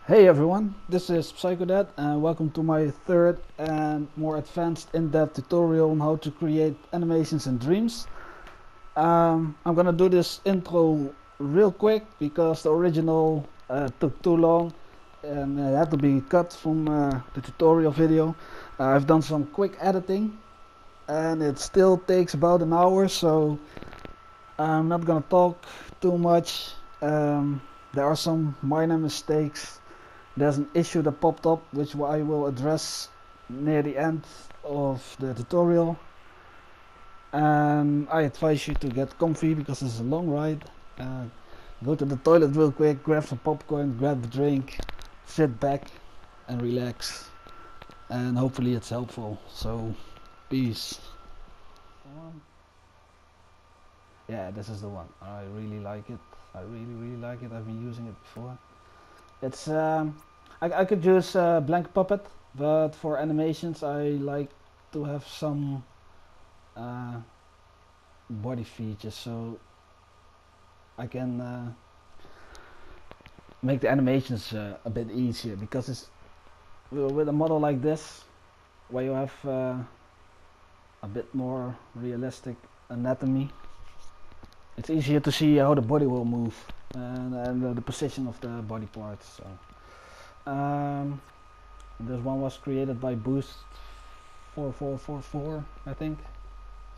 Hey everyone, this is PsychoDad and welcome to my third and more advanced in-depth tutorial on how to create animations in Dreams. I'm gonna do this intro real quick because the original took too long and it had to be cut from the tutorial video. I've done some quick editing and it still takes about an hour, so I'm not gonna talk too much. There are some minor mistakes. There's an issue that popped up which I will address near the end of the tutorial, and I advise you to get comfy because it's a long ride. Go to the toilet real quick, grab some popcorn, grab a drink, sit back and relax, and hopefully it's helpful. So peace. Yeah, this is the one. I really like it. I really like it. I've been using it before. It's I could use blank puppet, but for animations I like to have some body features, so I can make the animations a bit easier, because it's with a model like this where you have a bit more realistic anatomy. It's easier to see how the body will move and the position of the body parts. So this one was created by Boost 4444, I think.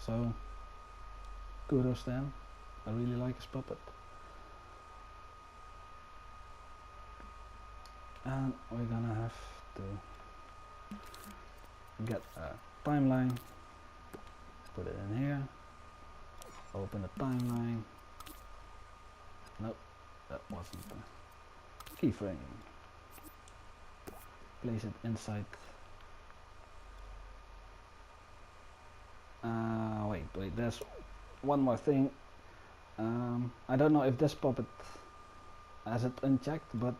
So kudos to him. I really like his puppet. And we're gonna have to get a timeline, put it in here, open the timeline. Nope, that wasn't the keyframe. Place it inside. Wait, there's one more thing. I don't know if this puppet has it unchecked, but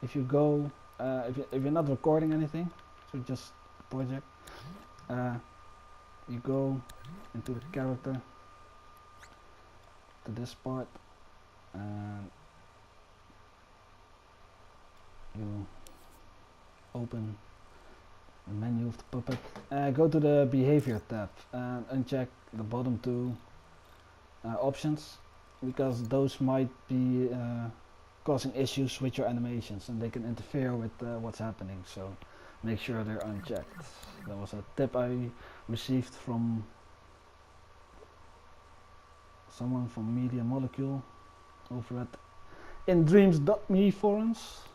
if you go, if you're not recording anything, so just project, you go into the character to this part and you open the menu of the puppet, go to the behavior tab and uncheck the bottom two options, because those might be causing issues with your animations and they can interfere with what's happening, so make sure they're unchecked. That was a tip I received from someone from Media Molecule over at indreams.me forums.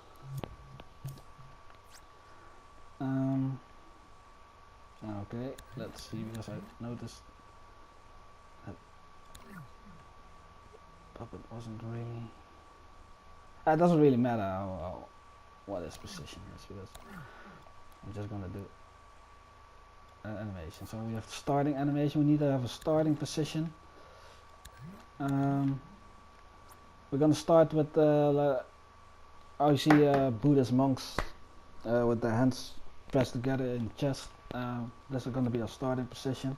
Okay, let's see, because I noticed that puppet wasn't really. It doesn't really matter what its position is, because I'm just gonna do an animation. So we have the starting animation. We need to have a starting position. We're gonna start with how you see Buddhist monks with their hands pressed together in chest. This is going to be a starting position,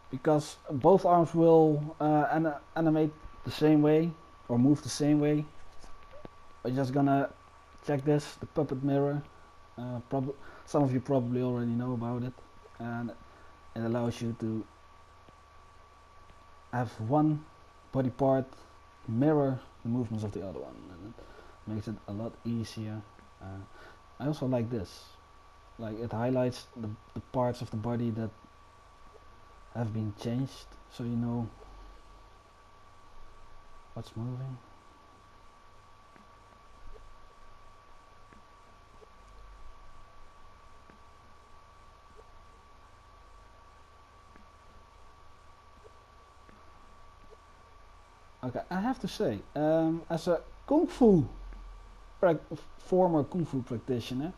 because both arms will animate the same way or move the same way. We're just gonna check this, the puppet mirror. Some of you probably already know about it, and it allows you to have one body part mirror the movements of the other one, and it makes it a lot easier. I also like this, like it highlights the parts of the body that have been changed, so you know what's moving. Okay, I have to say, as a former Kung Fu practitioner,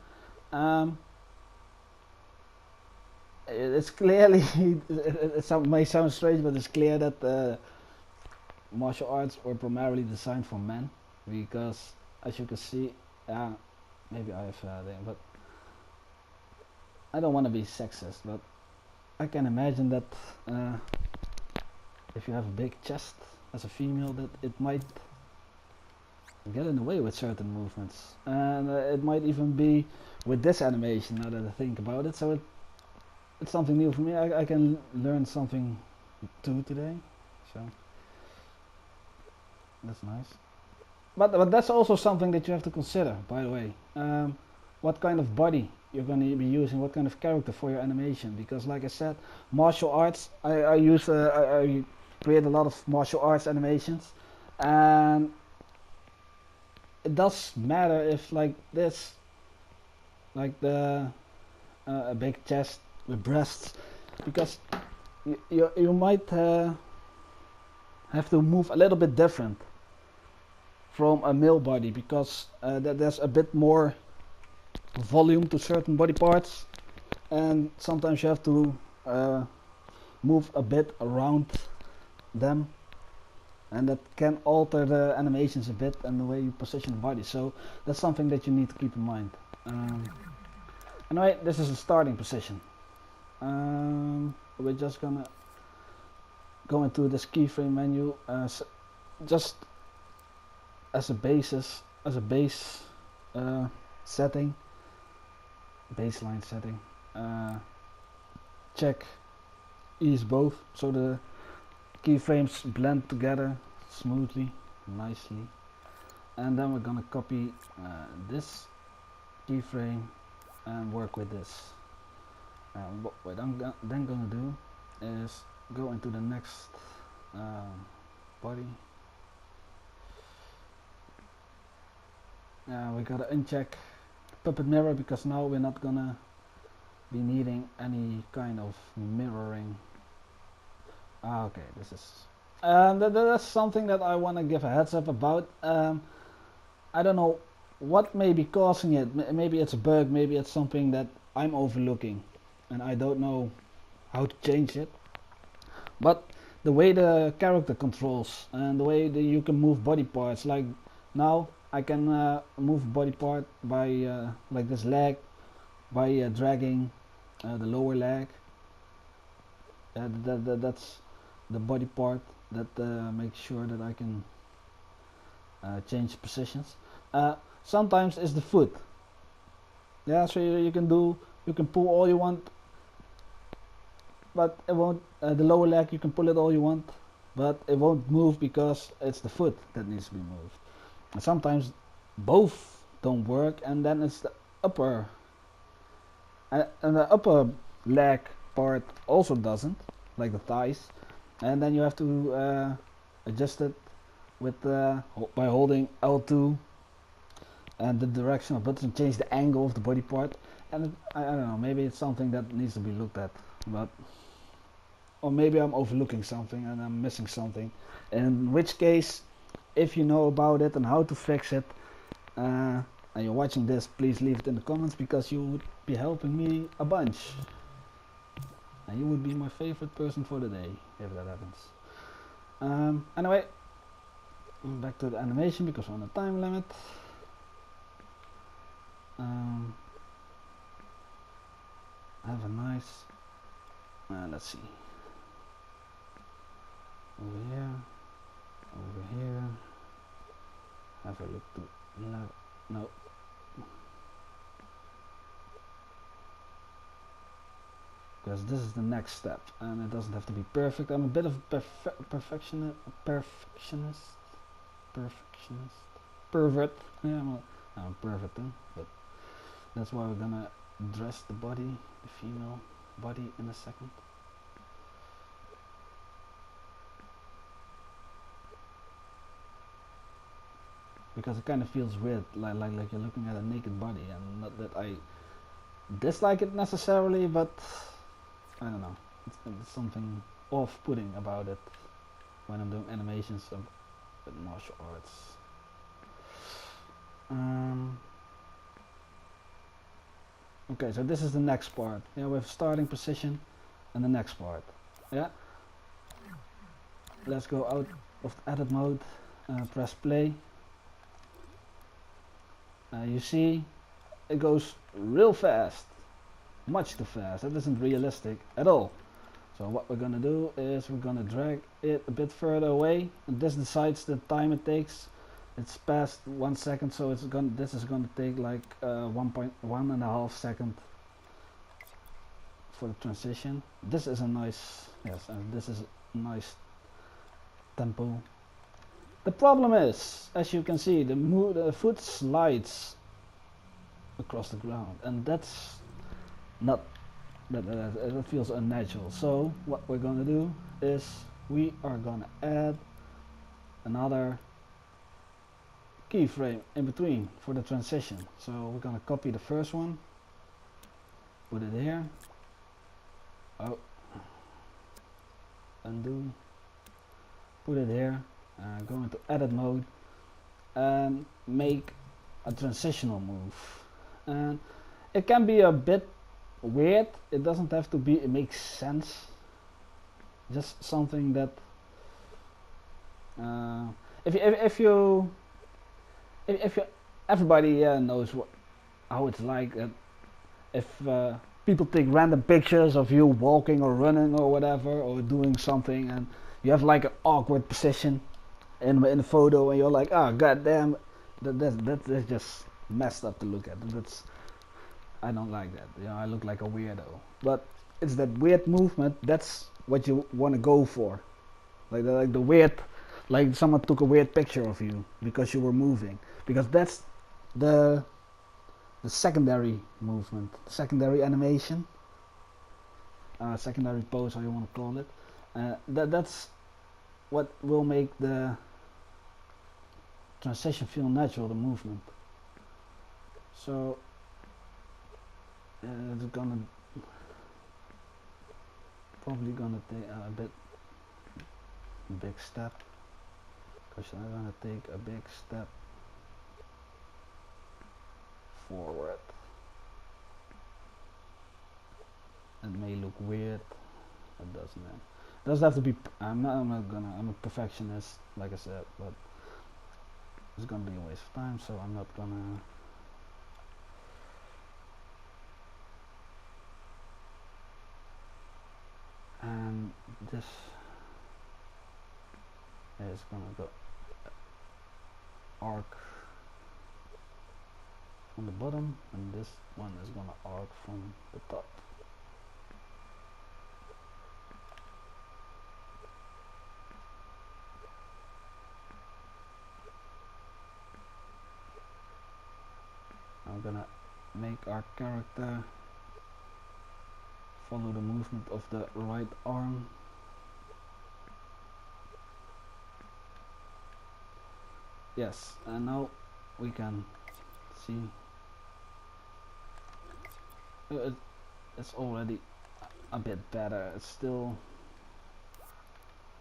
it's clearly, it may sound strange, but it's clear that martial arts were primarily designed for men, because as you can see, maybe I have but I don't want to be sexist, but I can imagine that if you have a big chest as a female, that it might get in the way with certain movements, and it might even be with this animation now that I think about it. So it's something new for me. I can learn something too today, so that's nice. But that's also something that you have to consider, by the way. What kind of body you're going to be using, what kind of character for your animation, because like I said, martial arts, I create a lot of martial arts animations, and it does matter if like this, like the a big chest with breasts, because you might have to move a little bit different from a male body, because there's a bit more volume to certain body parts, and sometimes you have to move a bit around them, and that can alter the animations a bit and the way you position the body. So that's something that you need to keep in mind. Anyway, this is a starting position. We're just gonna go into this keyframe menu just as a basis, as a base setting, baseline setting. Check ease both, so the keyframes blend together smoothly, nicely. And then we're gonna copy this keyframe and work with this. What we're then gonna do is go into the next body. We gotta uncheck puppet mirror, because now we're not gonna be needing any kind of mirroring. Okay, this is that's something that I want to give a heads up about. I don't know what may be causing it. Maybe it's a bug, maybe it's something that I'm overlooking and I don't know how to change it. But the way the character controls and the way that you can move body parts, like now I can move body part by like this leg, by dragging the lower leg. That's the body part that makes sure that I can change positions. Sometimes it's the foot. Yeah, so you can pull all you want, but it won't. The lower leg, you can pull it all you want, but it won't move because it's the foot that needs to be moved. And sometimes both don't work, and then it's the upper and the upper leg part also doesn't, like the thighs, and then you have to adjust it with by holding L2 and the directional button, change the angle of the body part. And I don't know, maybe it's something that needs to be looked at, but or maybe I'm overlooking something and I'm missing something, in which case, if you know about it and how to fix it, and you're watching this, please leave it in the comments, because you would be helping me a bunch, and you would be my favorite person for the day if that happens. Anyway, back to the animation, because we're on a time limit. Have a nice, let's see, over here, have a look to left, no, because this is the next step, and it doesn't have to be perfect. I'm a bit of a perfectionist, pervert. Yeah, I'm pervert too, but that's why we're gonna dress the body, the female body, in a second. Because it kind of feels weird, like you're looking at a naked body, and not that I dislike it necessarily, but I don't know, it's something off-putting about it when I'm doing animations with martial arts. Okay, so this is the next part. Yeah, we have starting position and the next part. Yeah, let's go out of the edit mode, press play. You see, it goes real fast, much too fast. That isn't realistic at all. So what we're gonna do is we're gonna drag it a bit further away, and this decides the time it takes it's past 1 second, so this is gonna take like 1.1.5 second for the transition. This is a nice, yes, and this is a nice tempo. The problem is, as you can see, the foot slides across the ground, and that's not that feels unnatural. So what we're gonna do is we are gonna add another keyframe in between for the transition. So we're gonna copy the first one, put it here. Oh, undo, put it here, go into edit mode and make a transitional move. And it can be a bit weird, it doesn't have to be, it makes sense, just something that if you everybody knows how it's like, if people take random pictures of you walking or running or whatever, or doing something, and you have like an awkward position in the photo, and you're like, oh goddamn, that's just messed up to look at. I don't like that. You know, I look like a weirdo. But it's that weird movement. That's what you want to go for. Like the weird, like someone took a weird picture of you because you were moving. Because that's the secondary movement, secondary animation, secondary pose, how you want to call it. That's what will make the transition feel natural, the movement. So it's probably gonna take a big step, because I'm gonna take a big step forward. It may look weird, it doesn't. It doesn't have to be. I'm a perfectionist, like I said, but it's gonna be a waste of time, so I'm not gonna. And this is gonna go arc from the bottom, and this one is gonna arc from the top. I'm gonna make our character follow the movement of the right arm. Yes, and now we can see it's already a bit better. It's still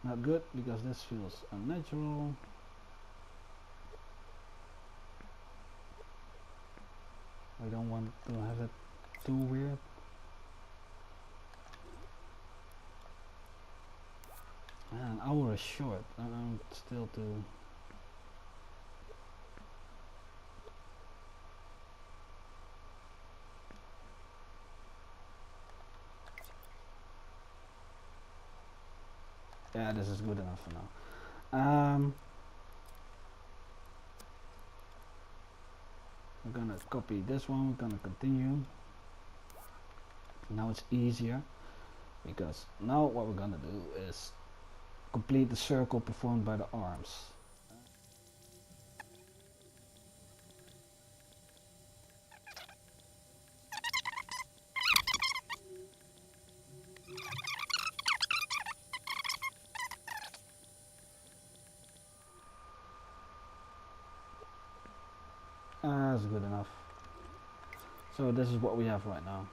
not good because this feels unnatural. I don't want to have it too weird. Man, an hour is short. I'm still too. Yeah, this is good enough for now. We're gonna copy this one. We're gonna continue. Now it's easier because now what we're gonna do is complete the circle performed by the arms. That's good enough. So this is what we have right now.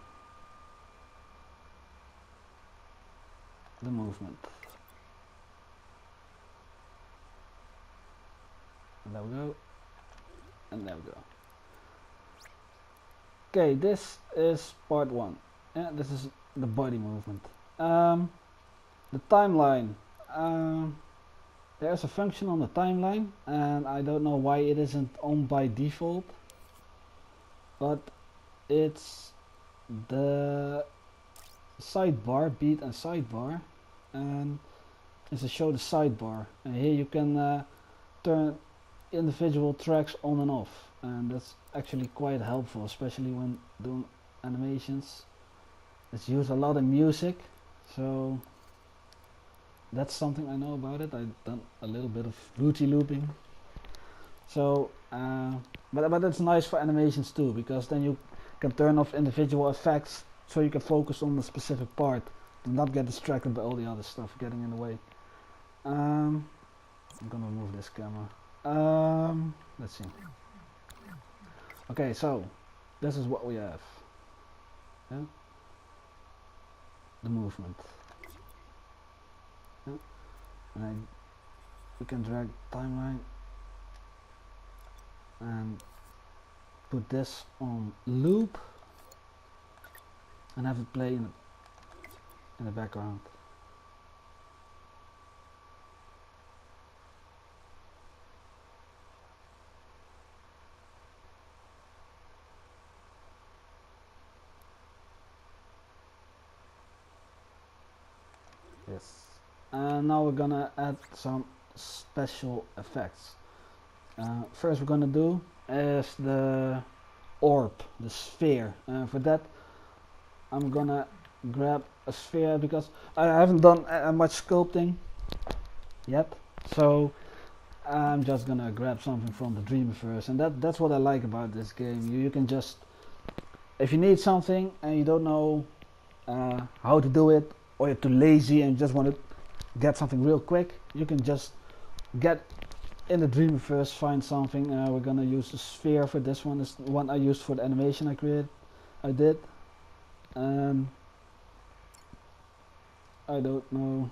The movement. There we go. And there we go. Okay, this is part one. Yeah, this is the body movement. The timeline. There's a function on the timeline, and I don't know why it isn't on by default, but it's the sidebar, beat and sidebar, and it's a show the sidebar, and here you can turn individual tracks on and off, and that's actually quite helpful, especially when doing animations. It's used a lot in music, so that's something I know about it. I've done a little bit of booty looping, so but it's nice for animations too, because then you can turn off individual effects so you can focus on the specific part and not get distracted by all the other stuff getting in the way. I'm gonna remove this camera. Let's see. Okay, so this is what we have. Yeah? The movement. Yeah? And we can drag timeline and put this on loop and have it play in the background. Yes. And now we're gonna add some special effects. First we're gonna do is the orb, the sphere. For that I'm gonna grab a sphere because I haven't done much sculpting yet, so I'm just gonna grab something from the Dreamverse, and that's what I like about this game. You can just, if you need something and you don't know how to do it, or you're too lazy and just want to get something real quick, you can just get in the Dreamverse, find something. We're gonna use the sphere for this one. This is the one I used for the animation I did. I don't know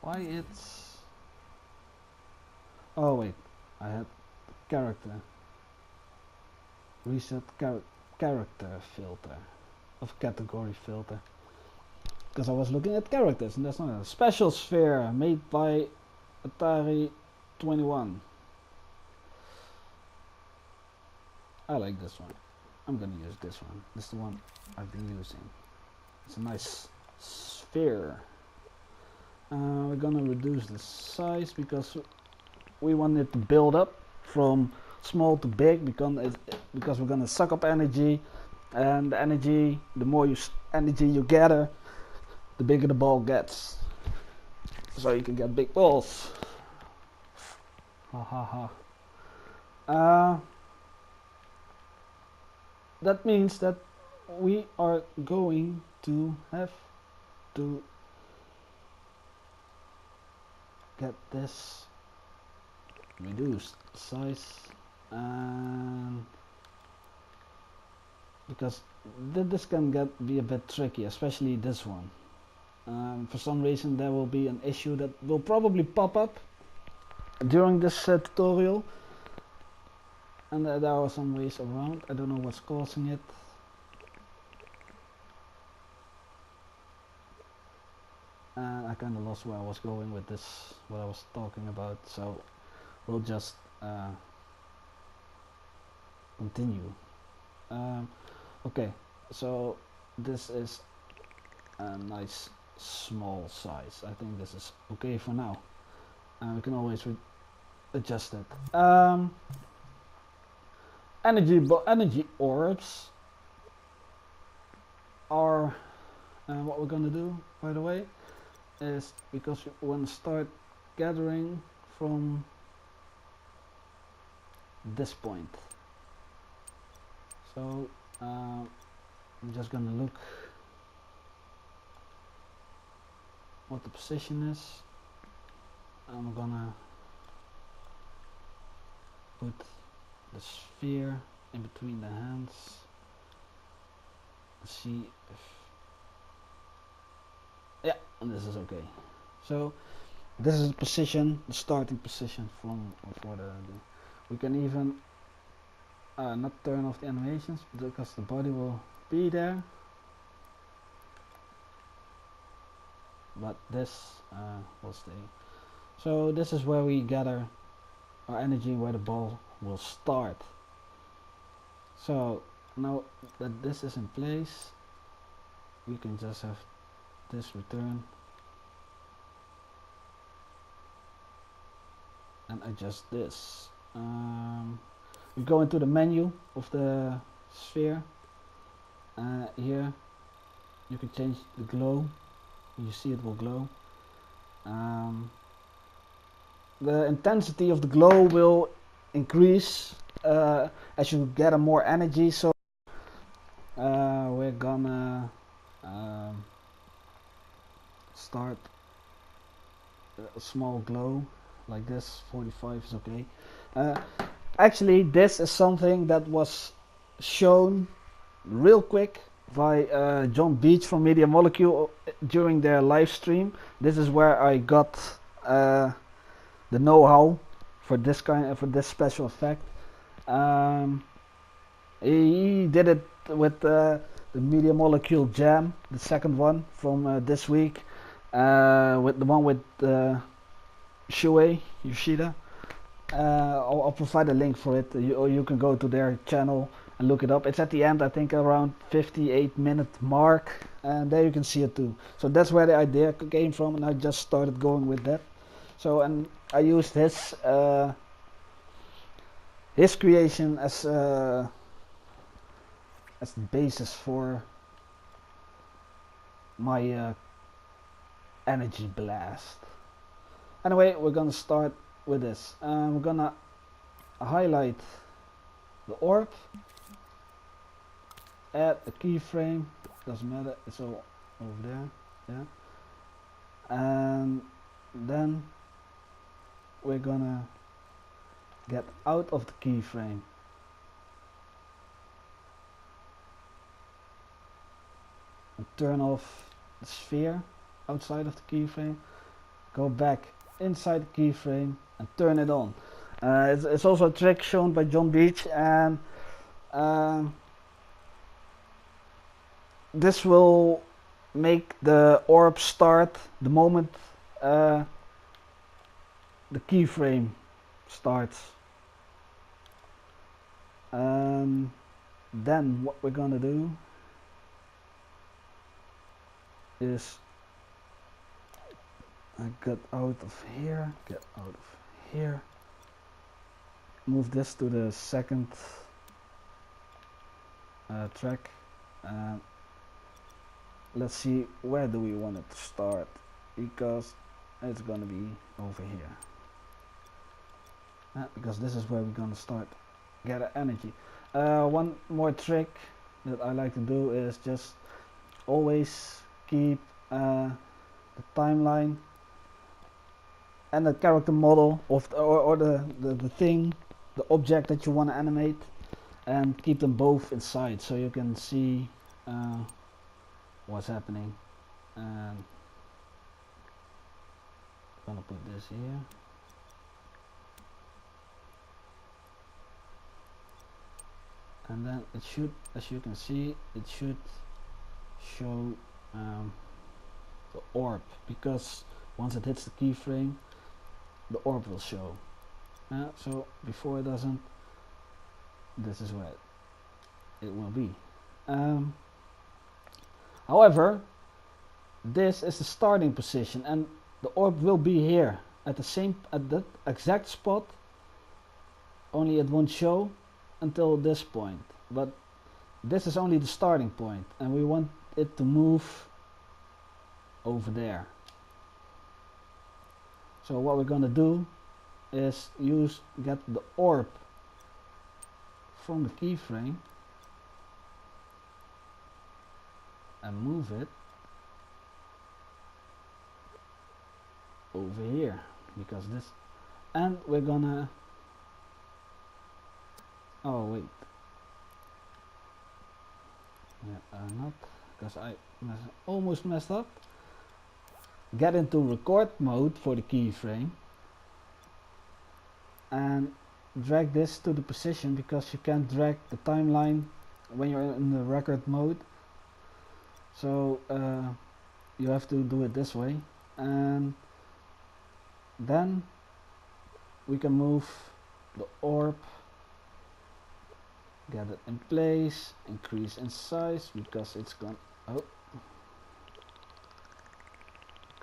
why it's... Oh wait, I had character. Reset character filter. Of category filter. Because I was looking at characters, and that's not a special sphere made by Atari 21. I like this one. I'm gonna use this one. This is the one I've been using. It's a nice sphere. We're gonna reduce the size because we want it to build up from small to big, because we're gonna suck up energy, and the more energy you gather, the bigger the ball gets. So you can get big balls. Ha ha ha. That means that we are going to have to get this reduced size, and because this can be a bit tricky, especially this one. For some reason there will be an issue that will probably pop up during this tutorial, and there are some ways around. I don't know what's causing it. And I kind of lost where I was going with this, what I was talking about, so we'll just continue. Okay, so this is a nice small size. I think this is okay for now. We can always adjust it. Energy orbs are what we're gonna do, by the way, is because we want to start gathering from this point. So I'm just gonna look what the position is. I'm gonna put the sphere in between the hands. See if, yeah, and this is okay. So this is the position, the starting position for we can even not turn off the animations because the body will be there, but this will stay. So this is where we gather our energy, where the ball will start. So now that this is in place, we can just have this return, and adjust this. We go into the menu of the sphere. Here you can change the glow. You see it will glow. The intensity of the glow will increase as you get more energy. So we're gonna start a small glow like this. 45 is okay. Actually, this is something that was shown real quick by John Beach from Media Molecule during their live stream. This is where I got the know-how for this special effect. He did it with the Media Molecule Jam, the second one from this week, with the one with Shuei Yoshida. I'll provide a link for it, or you can go to their channel and look it up. It's at the end, I think around 58-minute mark, and there you can see it too. So that's where the idea came from, and I just started going with that. So, and I used his creation as the basis for my energy blast. Anyway, we're gonna start with this. We're gonna highlight the orb, add a keyframe, doesn't matter, it's all over there, yeah. And then we're gonna get out of the keyframe. And turn off the sphere outside of the keyframe. Go back inside the keyframe and turn it on. It's also a trick shown by John Beach, and this will make the orb start the moment the keyframe starts. Then what we're gonna do is get out of here, move this to the second track. Let's see, where do we want it to start, because it's gonna be over here, because this is where we're gonna start gather energy. One more trick that I like to do is just always keep the timeline and the character model of the thing, the object that you want to animate, and keep them both inside so you can see what's happening. And I'm gonna put this here. And then it should, as you can see, it should show the orb, because once it hits the keyframe, the orb will show. So before it doesn't, this is where it will be. However, this is the starting position, and the orb will be here at that exact spot, only it won't show until this point. But this is only the starting point, and we want it to move over there. So what we're gonna do is get the orb from the keyframe and move it over here, because this, and we're gonna, oh wait, yeah, not, because I almost messed up. Get into record mode for the keyframe and drag this to the position, because you can't drag the timeline when you're in the record mode. So you have to do it this way, and then we can move the orb, get it in place, increase in size, because it's gone, oh,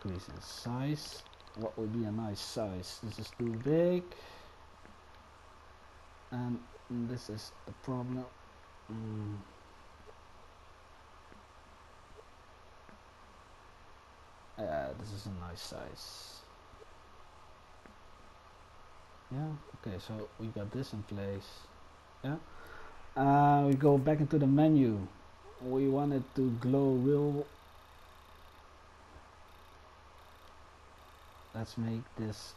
increase in size, what would be a nice size. This is too big, and this is the problem. Yeah, this is a nice size. Yeah, okay, so we got this in place. Yeah, we go back into the menu. We want it to glow real. Let's make this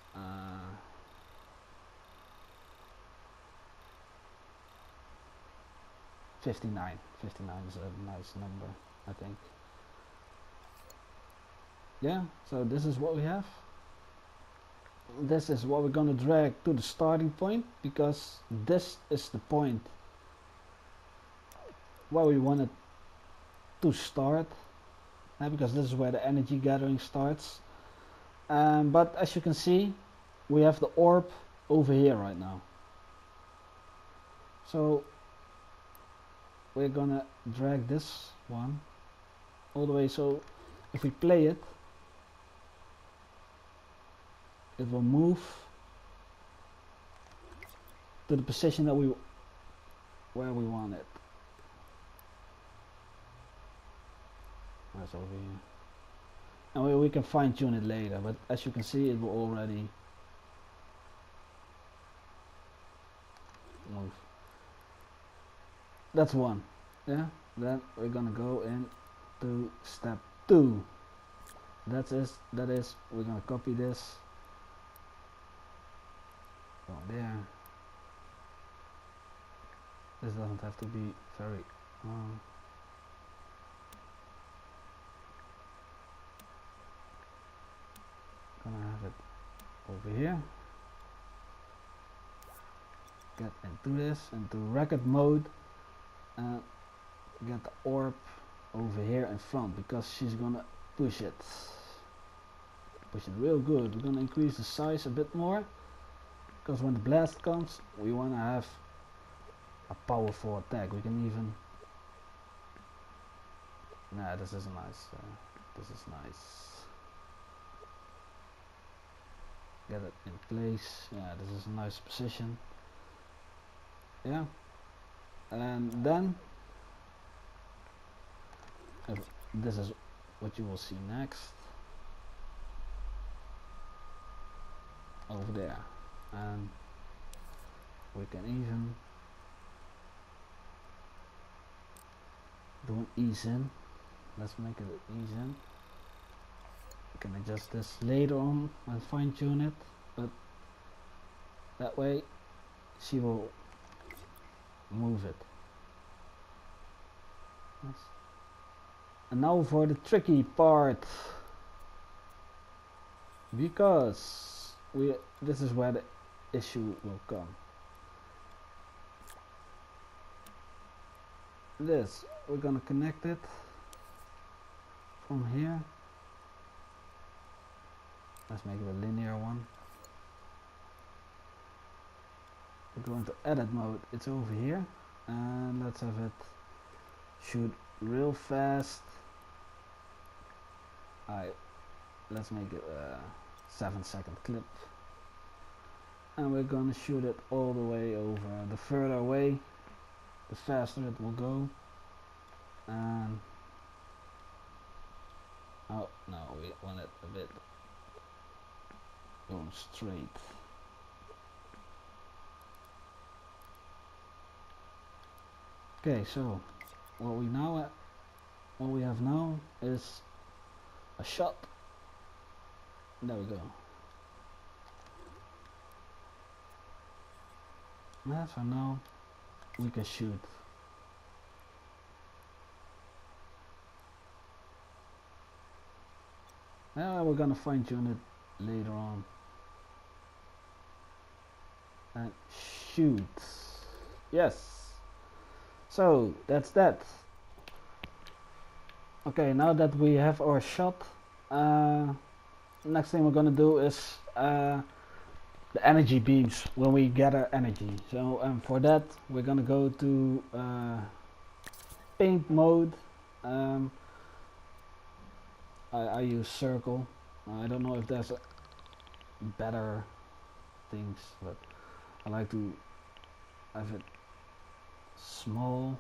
59. 59 is a nice number, I think. Yeah, so this is what we have. This is what we're gonna drag to the starting point, because this is the point where we want it to start, because this is where the energy gathering starts. But as you can see, we have the orb over here right now. So we're gonna drag this one all the way, so if we play it, it will move to the position that where we want it. That's over here. And we can fine tune it later, but as you can see, it will already move. That's one. Yeah, then we're gonna go into step 2. That is we're gonna copy this, go there. This doesn't have to be very long. Gonna have it over here. Get into this, into record mode, and get the orb over here in front, because she's gonna push it real good. We're gonna increase the size a bit more, because when the blast comes, we wanna have a powerful attack. We can even, nah, this is nice. This is nice. Get it in place. Yeah, this is a nice position. Yeah, and then this is what you will see next over there, and we can even do an ease in. Let's make it an ease in. We can adjust this later on and fine tune it, but that way she will move it. Yes. And now for the tricky part, because this is where the issue will come. This, we're gonna connect it from here. Let's make it a linear one. We're going to edit mode, it's over here, and let's have it shoot real fast. Alright, let's make it a 7-second clip, and we're gonna shoot it all the way over. The further away, the faster it will go. And oh no, we want it a bit going straight. Okay, so what we have now is a shot. There we go. Yeah, so now we can shoot. We're gonna fine tune it later on. And shoot. Yes. So that's that. Okay, now that we have our shot, next thing we're gonna do is the energy beams when we gather energy. So for that we're gonna go to paint mode. I use circle. I don't know if there's better things, but I like to have it small.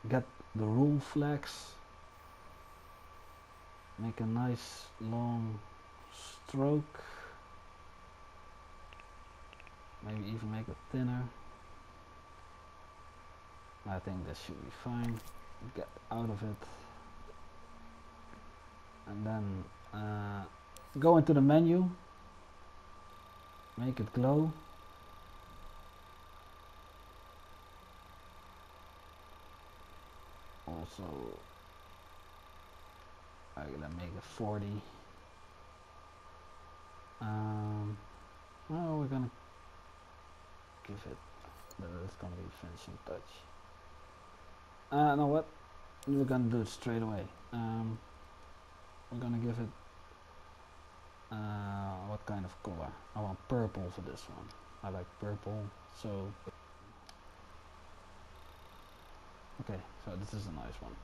Get the rule flags, make a nice long stroke, maybe even make it thinner. I think this should be fine. Get out of it, and then go into the menu, make it glow. Also, I'm gonna make it 40. Well, we're gonna give it that it's gonna be finishing touch. Know what? We're gonna do it straight away. We're gonna give it what kind of color? I want purple for this one. I like purple, so okay, so this is a nice one.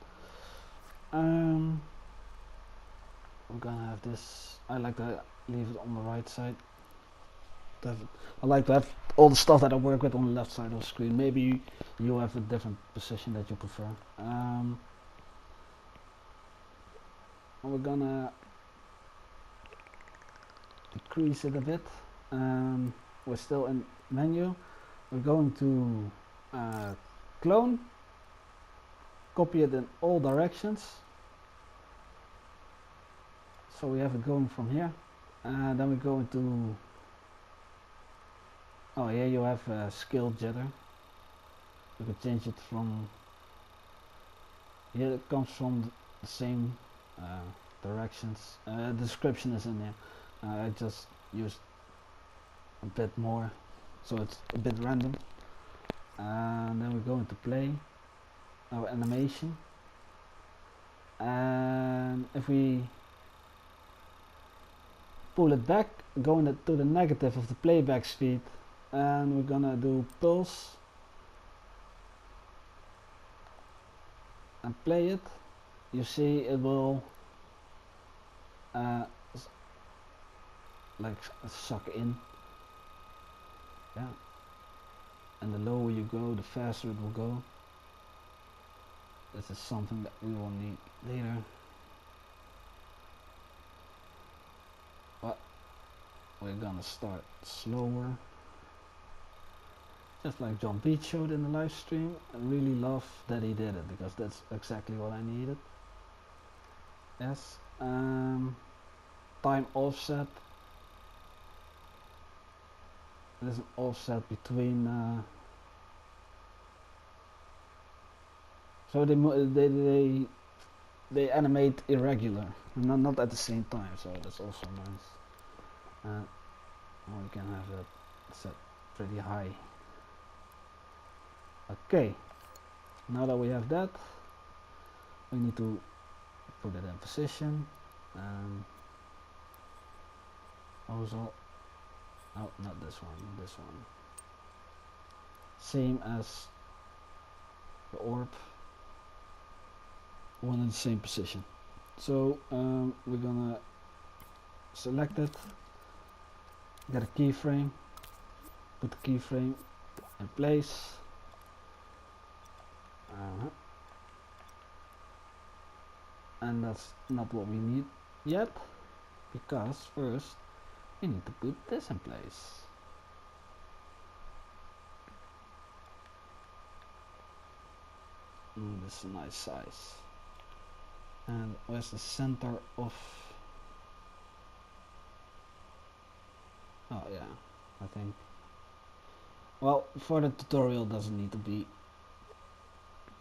We're gonna have this. I like to leave it on the right side. I like to have all the stuff that I work with on the left side of the screen. Maybe you have a different position that you prefer. We're gonna decrease it a bit. We're still in menu. We're going to clone, copy it in all directions, so we have it going from here, and then we go into, oh here you have scale jitter. You can change it from here, it comes from the same directions. The description is in there. I just used a bit more, so it's a bit random. And then we go into play, our animation, and if we pull it back, go to the negative of the playback speed, and we're gonna do pulse and play it. You see it will like suck in, yeah, and the lower you go, the faster it will go. This is something that we will need later, but we're gonna start slower, just like John Beach showed in the live stream. I really love that he did it, because that's exactly what I needed. Yes. Time offset. There's an offset between so they animate irregular, not at the same time, so that's also nice. We can have that set pretty high. Okay, now that we have that, we need to put it in position. Also, oh, not this one, this one. Same as the orb, one in the same position. So we're gonna select it, get a keyframe, put the keyframe in place. And that's not what we need yet, because first we need to put this in place. This is a nice size. And where's the center of, oh yeah, I think, well, for the tutorial it doesn't need to be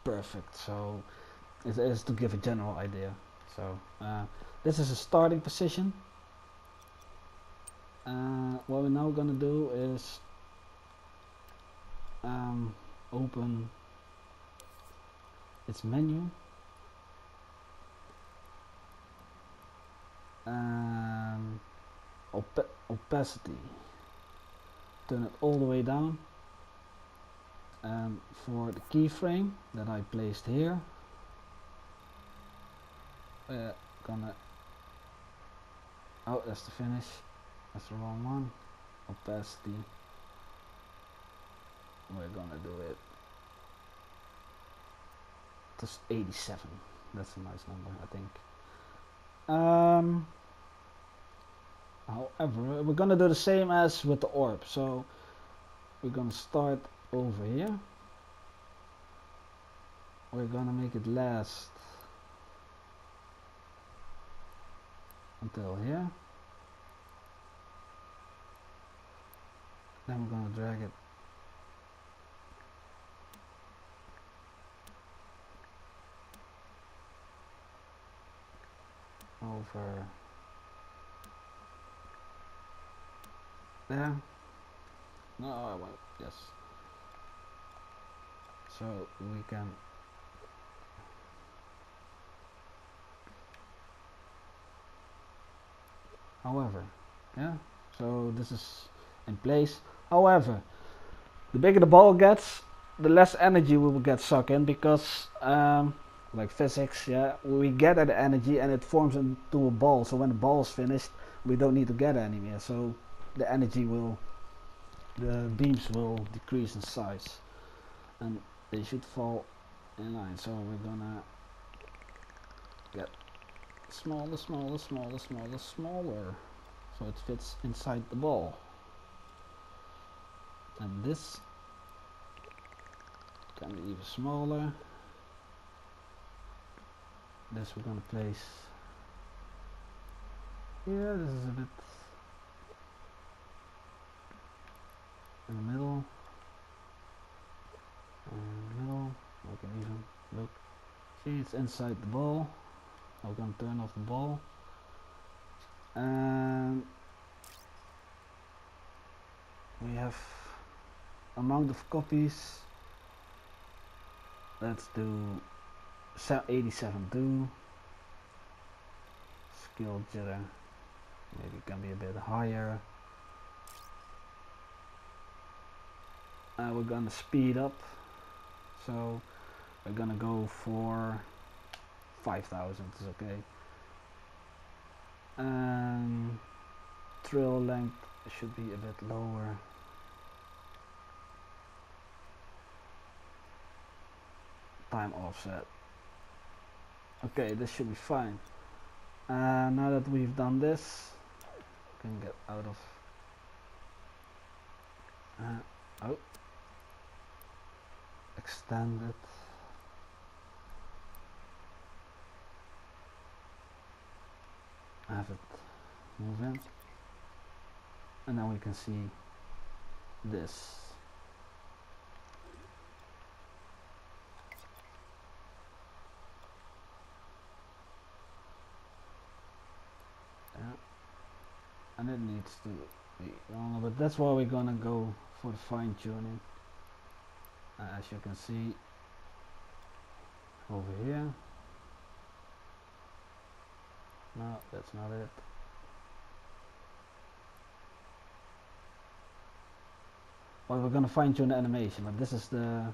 perfect, so it is to give a general idea. So this is a starting position. What we're now gonna do is open its menu, opacity, turn it all the way down, and for the keyframe that I placed here, we're gonna Oh, that's the finish. That's the wrong one. Opacity. We're gonna do it. Just 87. That's a nice number, I think. However, we're gonna do the same as with the orb. So we're gonna start over here. We're gonna make it last until here. Then we're gonna drag it over there. No, I won't. Yes. So we can however, yeah, so this is in place. However, the bigger the ball gets, the less energy we will get sucked in, because like physics, yeah, we get that energy and it forms into a ball. So when the ball is finished, we don't need to get any more. So the energy will, the beams will decrease in size, and they should fall in line. So we're gonna get smaller, smaller, smaller, smaller, smaller, so it fits inside the ball. And this can be even smaller. This we're gonna place here. This is a bit in the middle. We can even look. See, it's inside the ball. We're gonna turn off the ball, and we have amount of copies. Let's do 87 do. Scale jitter maybe can be a bit higher. We're gonna speed up, so we're gonna go for 5,000 is okay. Trail length should be a bit lower. Time offset. Okay, this should be fine. Now that we've done this, we can get out of oh, extend it. Have it move in, and now we can see this. Yeah. And it needs to be longer, but that's why we're gonna go for the fine tuning. As you can see over here. No, that's not it. Well, we're gonna fine tune the animation, but this is the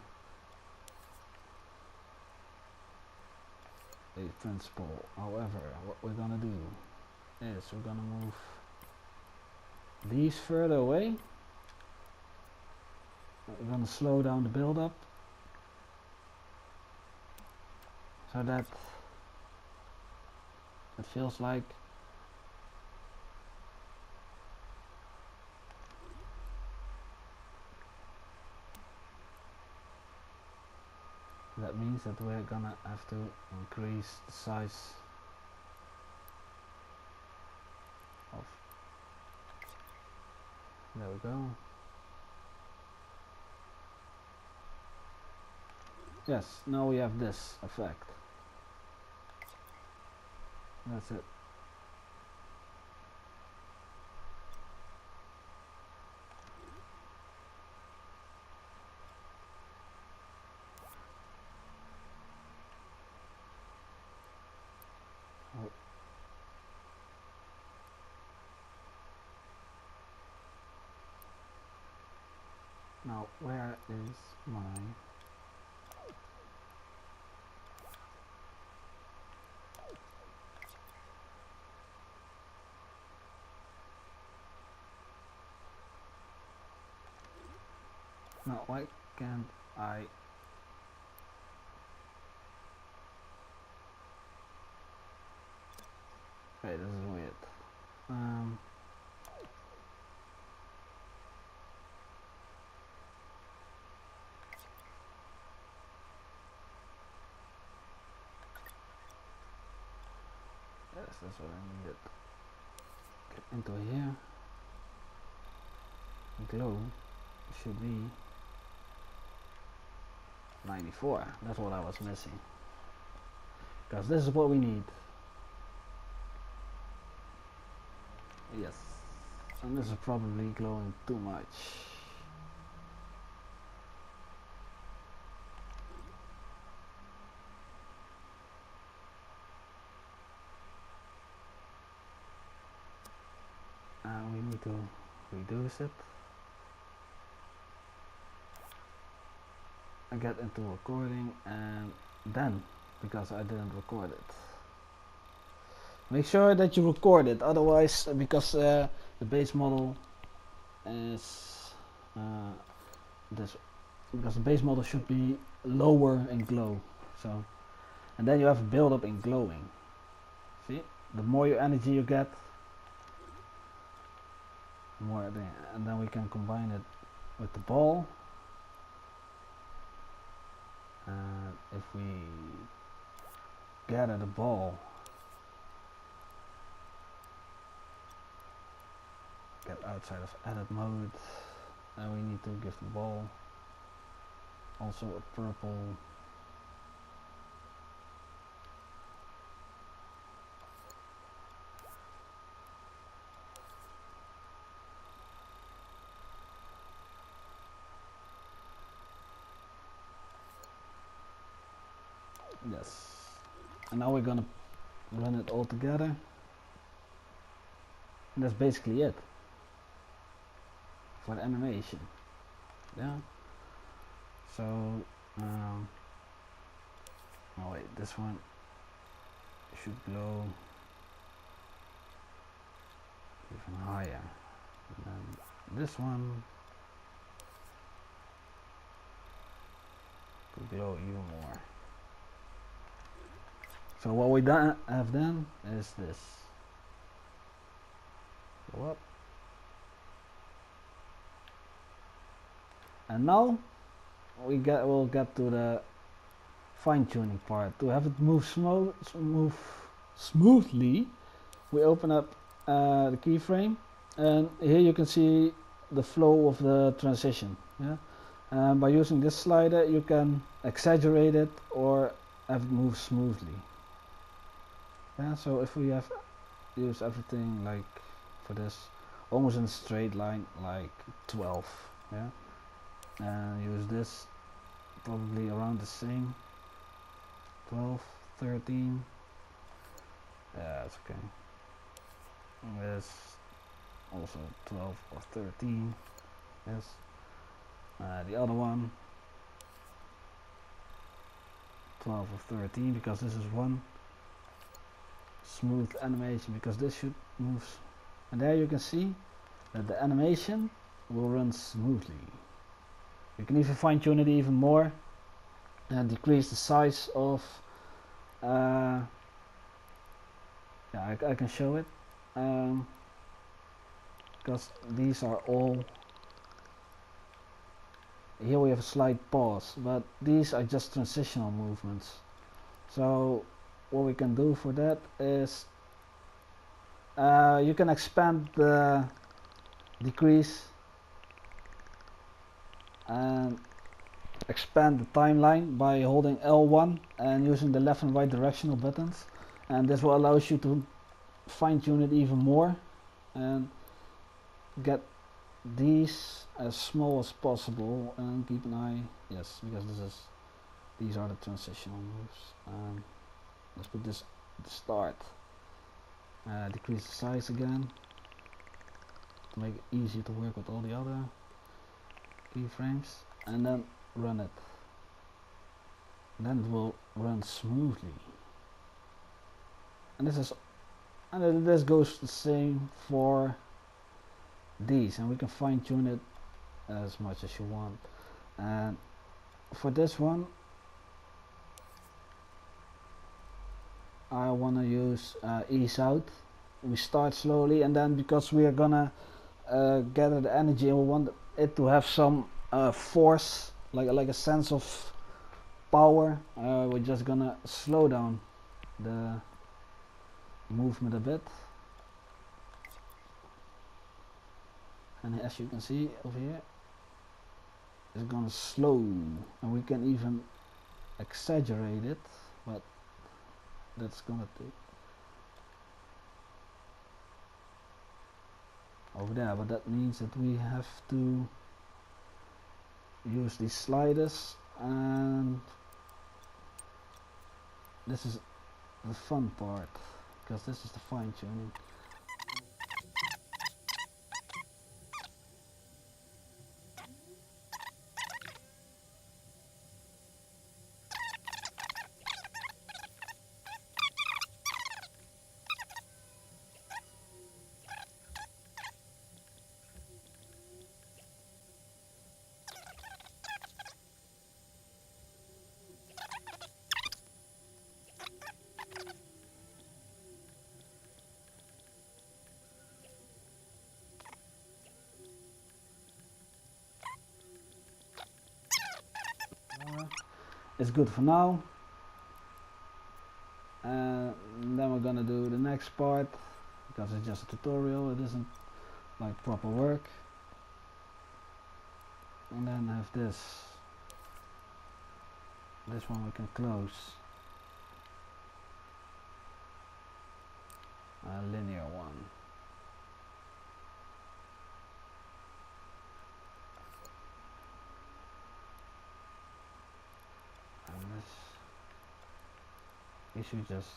principle. However, what we're gonna do is we're gonna move these further away. We're gonna slow down the build up so that it feels like that means that we're gonna have to increase the size of, there we go. Yes, now we have this effect. That's it. Oh. Now, where is my No, why can't I? Okay, this is weird. Yes, that's what I needed. Get into here. Glow should be 94. That's what I was missing. Because this is what we need. Yes. And this is probably glowing too much. And we need to reduce it. I get into recording and then, because I didn't record it. Make sure that you record it, otherwise, because the base model is this, because the base model should be lower in glow. So, and then you have a build up in glowing. See, the more your energy you get, the more, and then we can combine it with the ball. If we gather the ball, get outside of edit mode, and we need to give the ball also a purple yes. And now we're gonna run it all together, and that's basically it for the animation. Yeah. So oh wait, this one should glow even higher, and then this one could glow even more. So what we have done is this. Go up. And now we'll get to the fine-tuning part. To have it move smoothly, we open up the keyframe, and here you can see the flow of the transition. Yeah, and by using this slider, you can exaggerate it or have it move smoothly. Yeah, so if we have used everything like for this, almost in a straight line, like 12. Yeah, and use this probably around the same, 12, 13. Yeah, that's okay. This also 12 or 13. Yes. The other one 12 or 13, because this is one smooth animation, because this should move, and there you can see that the animation will run smoothly. You can even fine tune it even more and decrease the size of yeah, I can show it, because these are all, here we have a slight pause, but these are just transitional movements. So what we can do for that is you can expand the decrease and expand the timeline by holding L1 and using the left and right directional buttons, and this will allow you to fine-tune it even more and get these as small as possible, and keep an eye, yes, because these are the transitional moves. Let's put this at the start. Decrease the size again to make it easier to work with all the other keyframes, and then run it. And then it will run smoothly. And this goes the same for these, and we can fine tune it as much as you want. And for this one I want to use ease out. We start slowly, and then because we are gonna gather the energy and we want it to have some force, like a sense of power, we're just gonna slow down the movement a bit. And as you can see over here, it's gonna slow, and we can even exaggerate it, but that's gonna take over there. But that means that we have to use these sliders, and this is the fun part, because this is the fine-tuning. It's good for now, and then we're gonna do the next part, because it's just a tutorial, it isn't like proper work. And then I have this one we can close, a linear one. And this, you should just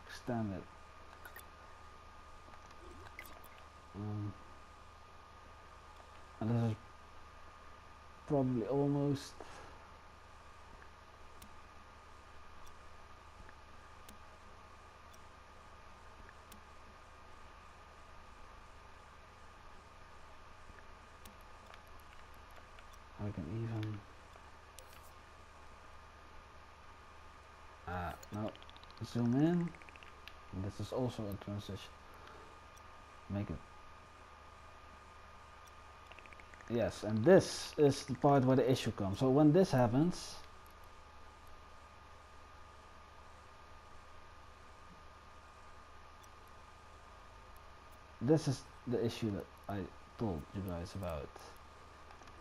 extend it. And this is probably almost I can even no, zoom in. And this is also a transition. Make it, yes, and this is the part where the issue comes. So when this happens, this is the issue that I told you guys about.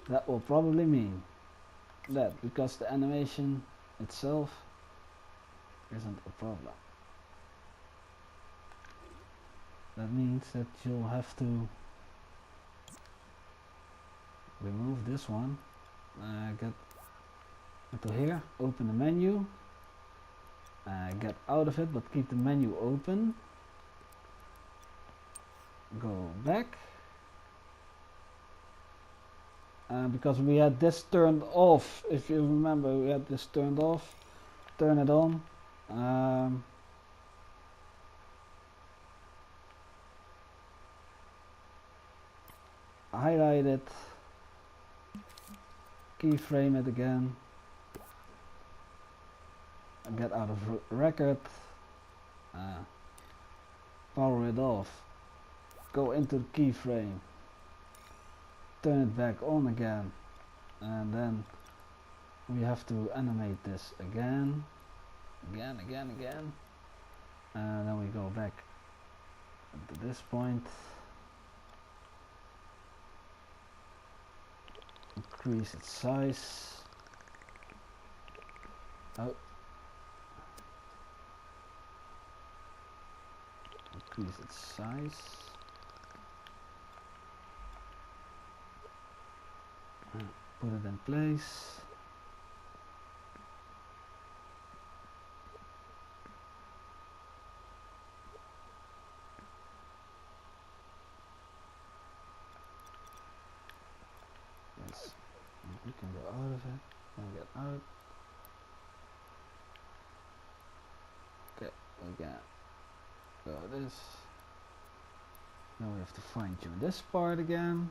That will probably mean that because the animation itself isn't a problem, that means that you'll have to remove this one, get into here, open the menu, get out of it but keep the menu open, go back, because we had this turned off. If you remember, we had this turned off. Turn it on. Highlight it, keyframe it again, and get out of record, power it off, go into the keyframe, turn it back on again, and then we have to animate this again, and then we go back to this point, increase its size, increase its size, put it in place. Yes, we can go out of it, and get out. Okay, we can go this, Now we have to fine tune this part again.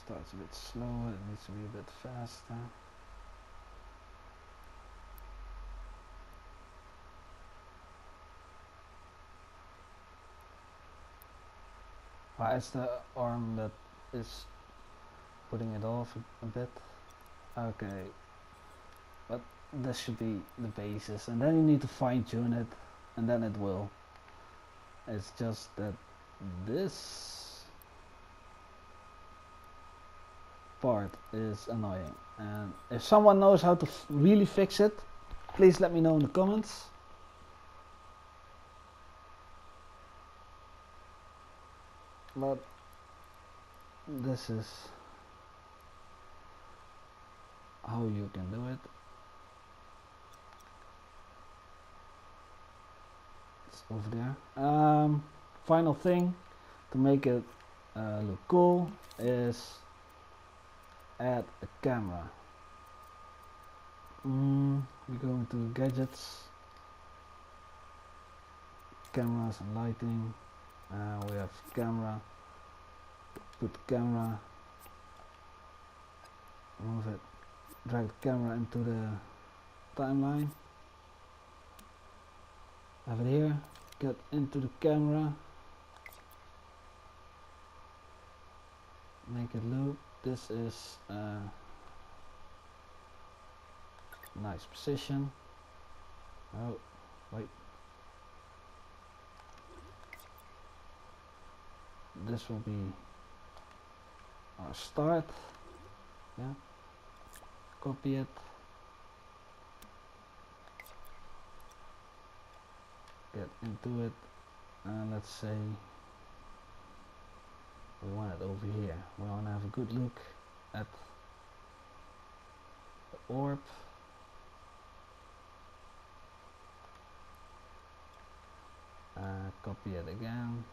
Starts a bit slower, it needs to be a bit faster. Why is the arm that is putting it off a bit? Okay, but this should be the basis, and then you need to fine tune it, and then it will. It's just that this part is annoying, and if someone knows how to really fix it, please let me know in the comments. But this is how you can do it. It's over there. Final thing to make it look cool is add a camera. We go into gadgets, cameras and lighting. We have camera. Put the camera, move it, drag the camera into the timeline. Have it here. Get into the camera. Make it loop. This is a nice position. Oh, wait. This will be our start. Yeah. Copy it. Get into it. And let's say we want it over here. We want to have a good look at the orb. Copy it again.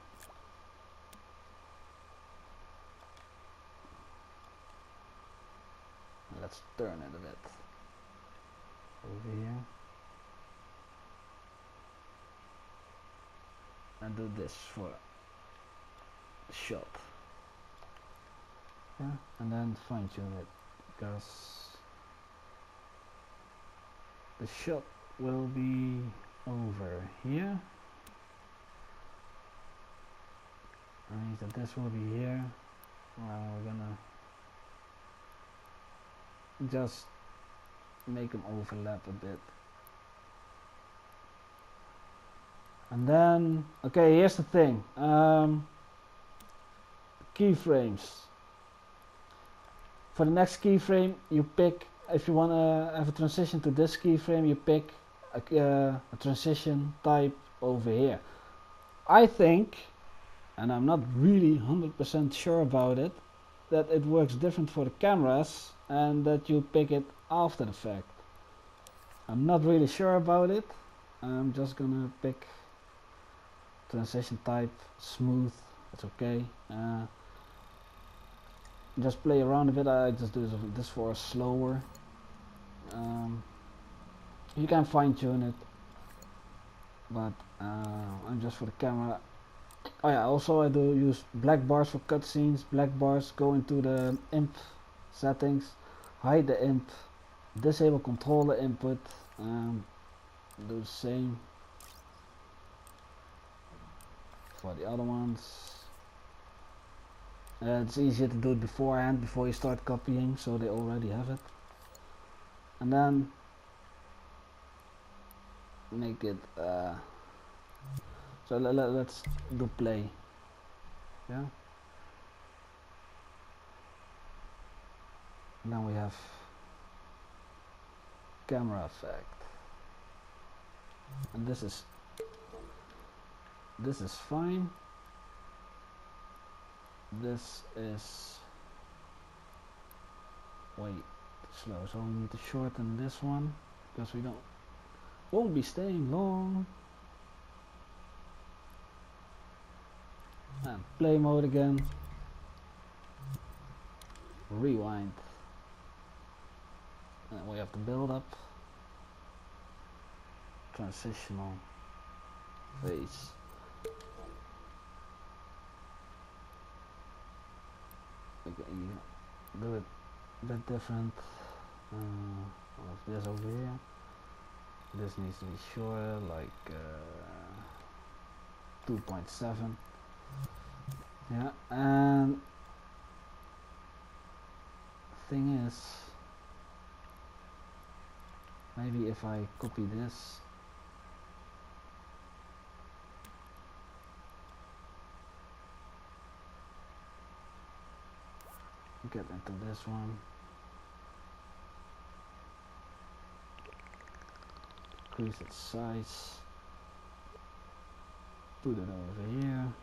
Let's turn it a bit over here and do this for the shot. Yeah, and then fine tune it, because the shot will be over here. That means that this will be here. We're gonna just make them overlap a bit. And then, okay, here's the thing. Keyframes. For the next keyframe, you pick, if you want to have a transition to this keyframe, you pick a transition type over here. I think, and I'm not really 100% sure about it, that it works different for the cameras and that you pick it after the fact. I'm not really sure about it. I'm just gonna pick transition type smooth. It's okay. Just play around a bit. I just do this for slower. You can fine tune it, but I'm just for the camera. Oh yeah, also I do use black bars for cutscenes. Black bars, go into the imp settings, hide the imp, disable controller input, do the same for the other ones. It's easier to do it beforehand, before you start copying, so they already have it. And then make it so let's do play. Yeah, and then we have camera effect, and this is fine. This is way too slow, so we need to shorten this one, because we don't won't be staying long. And play mode again. Rewind. And we have the build up. Transitional phase. We can do it a bit different. This over here. This needs to be shorter, like 2.7. Yeah, and thing is, maybe if I copy this, get into this one, increase its size, put it over here.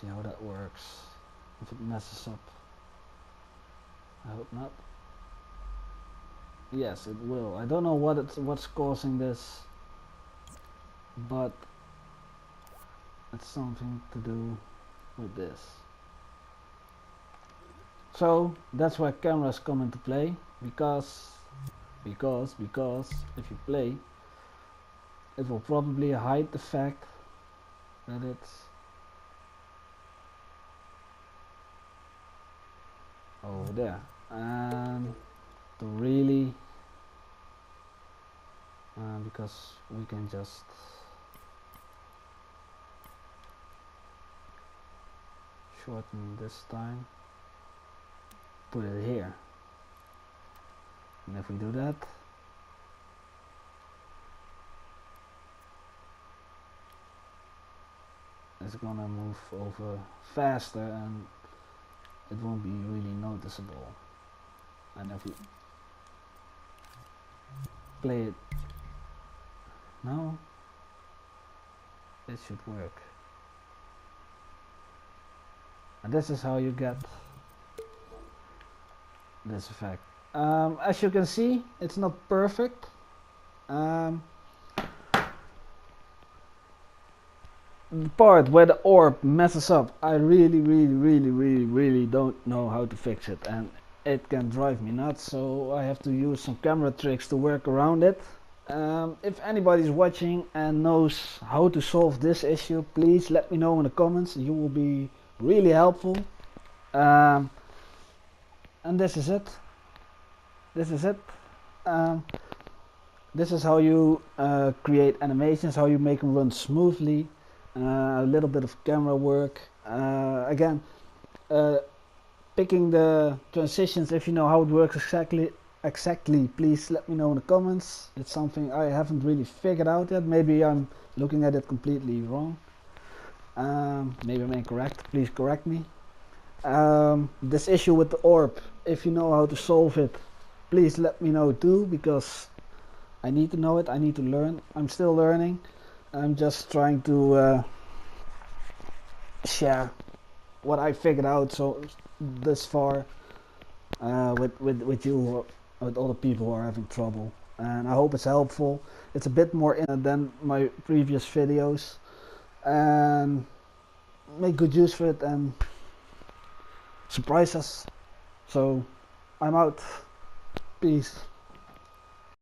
See how that works. If it messes up, I hope not. Yes, it will. I don't know what's causing this, but it's something to do with this. So that's why cameras come into play, because if you play, it will probably hide the fact that it's over there, and to really because we can just shorten this time, put it here, and if we do that, it's gonna move over faster and it won't be really noticeable. And if we play it now, it should work. And this is how you get this effect. As you can see, it's not perfect. The part where the orb messes up, I really don't know how to fix it, and it can drive me nuts, so I have to use some camera tricks to work around it. If anybody's watching and knows how to solve this issue, please let me know in the comments. You will be really helpful. And this is it. This is how you create animations, how you make them run smoothly. A little bit of camera work. Again, picking the transitions, if you know how it works exactly, please let me know in the comments. It's something I haven't really figured out yet. Maybe I'm looking at it completely wrong. Maybe I'm incorrect. Please correct me. This issue with the orb, if you know how to solve it, please let me know too, because I need to know it. I need to learn. I'm still learning. I'm just trying to share what I figured out so this far with you, with all the people who are having trouble, and I hope it's helpful. It's a bit more in than my previous videos, and make good use of it and surprise us. So I'm out. Peace.